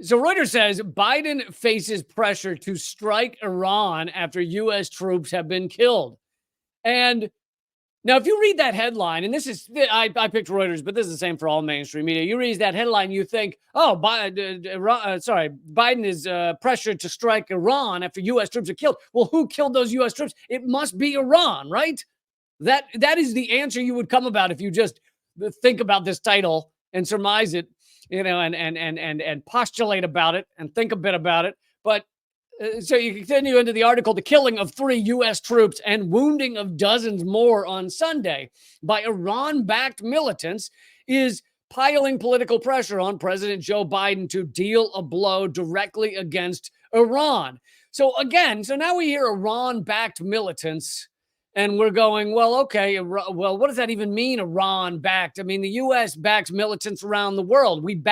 So Reuters says Biden faces pressure to strike Iran after U.S. troops have been killed. And now, if you read that headline, and this is, I picked Reuters, but this is the same for all mainstream media. You read that headline, you think, oh, Biden is pressured to strike Iran after U.S. troops are killed. Well, who killed those U.S. troops? It must be Iran, right? That is the answer you would come about if you just think about this title and surmise it, and postulate about it and think a bit about it. But so you continue into the article, the killing of 3 U.S. troops and wounding of dozens more on Sunday by Iran-backed militants is piling political pressure on President Joe Biden to deal a blow directly against Iran. So now we hear Iran-backed militants, and we're going, well, okay, well, what does that even mean, Iran-backed? I mean, the U.S. backs militants around the world. We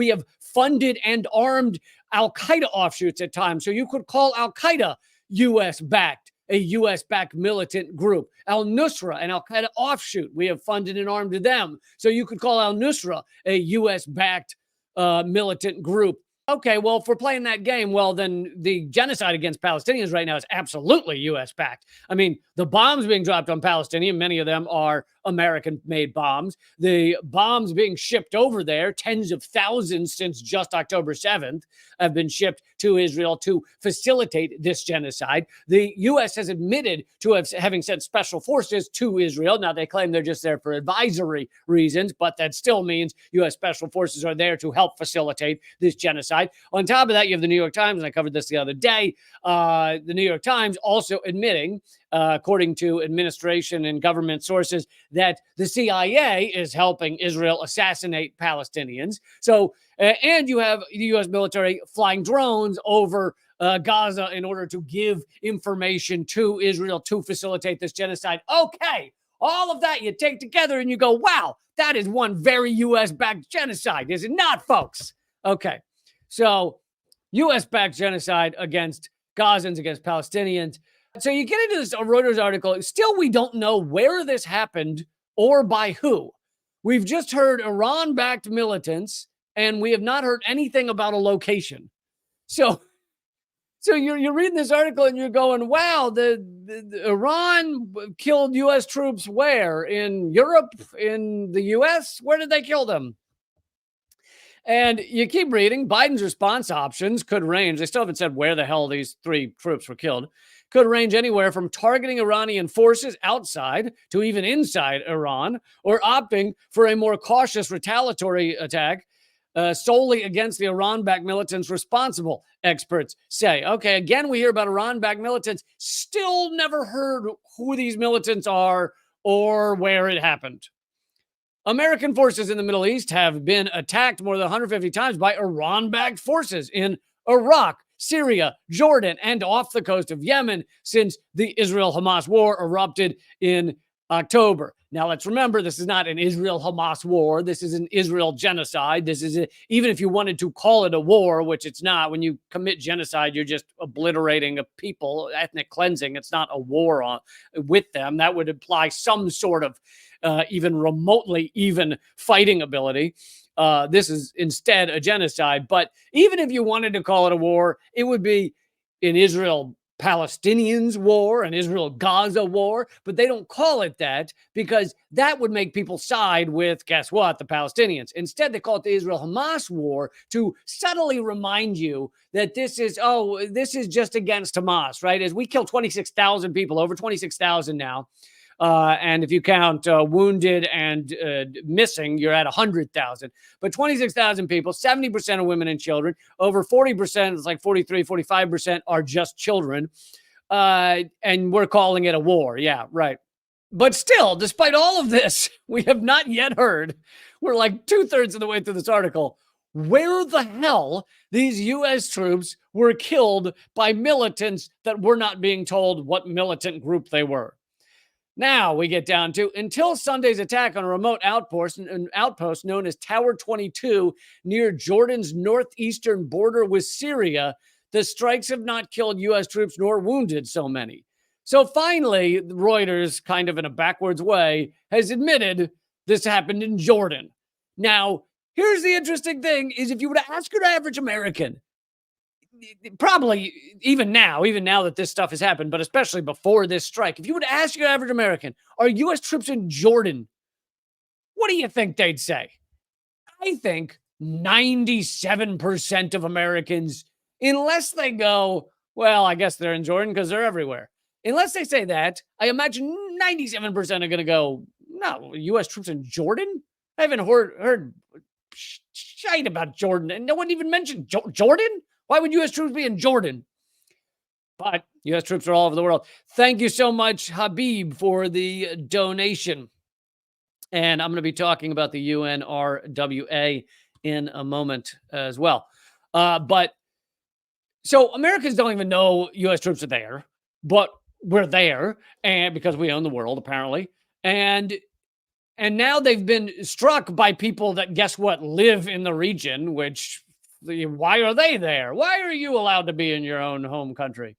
have funded and armed Al-Qaeda offshoots at times. So you could call Al-Qaeda U.S.-backed, a U.S.-backed militant group. Al-Nusra, an Al-Qaeda offshoot. We have funded and armed them. So you could call Al-Nusra a U.S.-backed militant group. Okay, well, if we're playing that game, well, then the genocide against Palestinians right now is absolutely U.S.-backed. I mean, the bombs being dropped on Palestinians, many of them are American-made bombs. The bombs being shipped over there, tens of thousands since just October 7th, have been shipped to Israel to facilitate this genocide. The U.S. has admitted to having sent special forces to Israel. Now, they claim they're just there for advisory reasons, but that still means U.S. special forces are there to help facilitate this genocide. On top of that, you have the New York Times, and I covered this the other day, the New York Times also admitting, according to administration and government sources, that the CIA is helping Israel assassinate Palestinians. So, and you have the U.S. military flying drones over Gaza in order to give information to Israel to facilitate this genocide. Okay, all of that you take together and you go, wow, that is one very U.S.-backed genocide, is it not, folks? Okay, so U.S.-backed genocide against Gazans, against Palestinians. So you get into this Reuters article. Still, we don't know where this happened or by who. We've just heard Iran-backed militants, and we have not heard anything about a location. So you're reading this article and you're going, wow, the Iran killed U.S. troops where? In Europe? In the U.S.? Where did they kill them? And you keep reading. Biden's response options could range. They still haven't said where the hell these 3 troops were killed. Could range anywhere from targeting Iranian forces outside to even inside Iran, or opting for a more cautious retaliatory attack solely against the Iran-backed militants responsible, experts say. Okay, again, we hear about Iran-backed militants. Still never heard who these militants are or where it happened. American forces in the Middle East have been attacked more than 150 times by Iran-backed forces in Iraq, Syria, Jordan, and off the coast of Yemen since the Israel-Hamas war erupted in October. Now, let's remember, this is not an Israel-Hamas war. This is an Israel genocide. This is, even if you wanted to call it a war, which it's not, when you commit genocide, you're just obliterating a people, ethnic cleansing. It's not a war with them. That would imply some sort of even remotely even fighting ability. This is instead a genocide. But even if you wanted to call it a war, it would be an Israel-Palestinians war, an Israel-Gaza war. But they don't call it that because that would make people side with, guess what, the Palestinians. Instead, they call it the Israel-Hamas war to subtly remind you that this is just against Hamas, right? As we kill 26,000 people, over 26,000 now. And if you count wounded and missing, you're at 100,000. But 26,000 people, 70% are women and children. Over 40%, it's like 43, 45% are just children. And we're calling it a war. Yeah, right. But still, despite all of this, we have not yet heard, we're like 2/3 of the way through this article, where the hell these U.S. troops were killed by militants that we're not being told what militant group they were. Now we get down to, until Sunday's attack on a remote outpost known as Tower 22 near Jordan's northeastern border with Syria, the strikes have not killed U.S. troops nor wounded so many. So finally, Reuters, kind of in a backwards way, has admitted this happened in Jordan. Now, here's the interesting thing is if you were to ask an average American, probably even now that this stuff has happened, but especially before this strike, if you were to ask your average American, are U.S. troops in Jordan? What do you think they'd say? I think 97% of Americans, unless they go, well, I guess they're in Jordan because they're everywhere. Unless they say that, I imagine 97% are going to go, no, U.S. troops in Jordan? I haven't heard shite about Jordan. And no one even mentioned Jordan? Why would U.S. troops be in Jordan? But U.S. troops are all over the world. Thank you so much, Habib, for the donation. And I'm going to be talking about the UNRWA in a moment as well. But so Americans don't even know U.S. troops are there, but we're there, and because we own the world, apparently. And now they've been struck by people that, guess what, live in the region, which, why are they there? Why are you allowed to be in your own home country?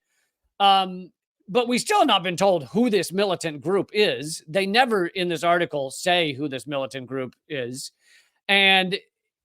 But we still have not been told who this militant group is. They never in this article say who this militant group is. And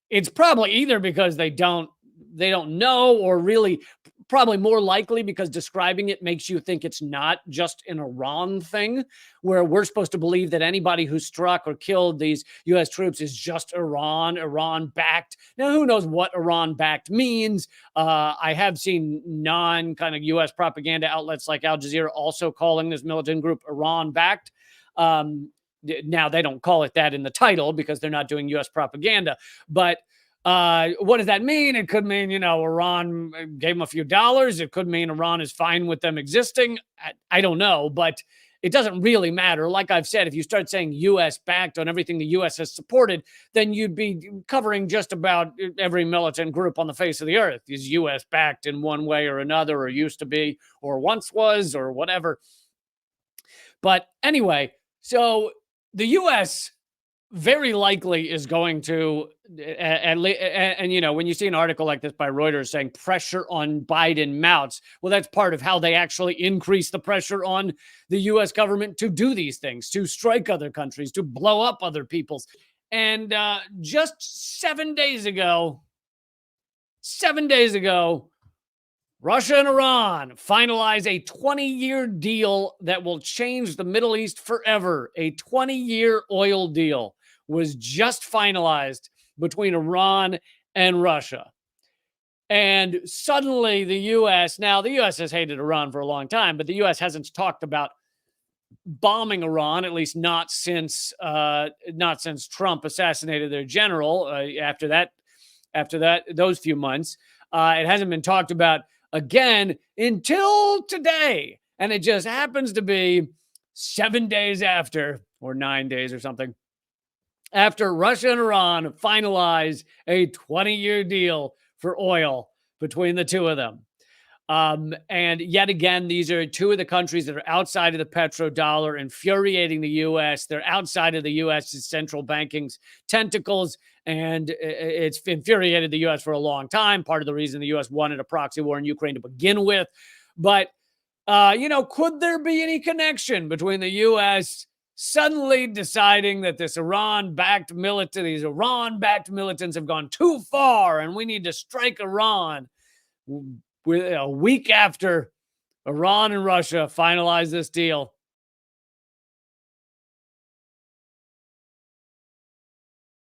it's probably either because they don't know, or really probably more likely because describing it makes you think it's not just an Iran thing, where we're supposed to believe that anybody who struck or killed these U.S. troops is just Iran-backed. Now, who knows what Iran-backed means? I have seen non-kind of U.S. propaganda outlets like Al Jazeera also calling this militant group Iran-backed. Now, they don't call it that in the title because they're not doing U.S. propaganda, but what does that mean? It could mean, Iran gave them a few dollars. It could mean Iran is fine with them existing. I don't know, but it doesn't really matter. Like I've said, if you start saying U.S. backed on everything the U.S. has supported, then you'd be covering just about every militant group on the face of the earth is U.S. backed in one way or another, or used to be, or once was, or whatever. But anyway, so the U.S. very likely is going to, and when you see an article like this by Reuters saying pressure on Biden mounts, well, that's part of how they actually increase the pressure on the U.S. government to do these things, to strike other countries, to blow up other people's. And just 7 days ago, Russia and Iran finalize a 20-year deal that will change the Middle East forever. A 20-year oil deal was just finalized between Iran and Russia. And suddenly the U.S., now the U.S. has hated Iran for a long time, but the U.S. hasn't talked about bombing Iran, at least not since Trump assassinated their general. After that, those few months, it hasn't been talked about again until today. And it just happens to be 7 days after, or 9 days or something, after Russia and Iran finalize a 20-year deal for oil between the two of them. And yet again, these are two of the countries that are outside of the petrodollar, infuriating the U.S. They're outside of the U.S.'s central banking's tentacles, and it's infuriated the U.S. for a long time. Part of the reason the U.S. wanted a proxy war in Ukraine to begin with. But, could there be any connection between the U.S. suddenly deciding that these Iran-backed militants have gone too far and we need to strike Iran with a week after Iran and Russia finalize this deal?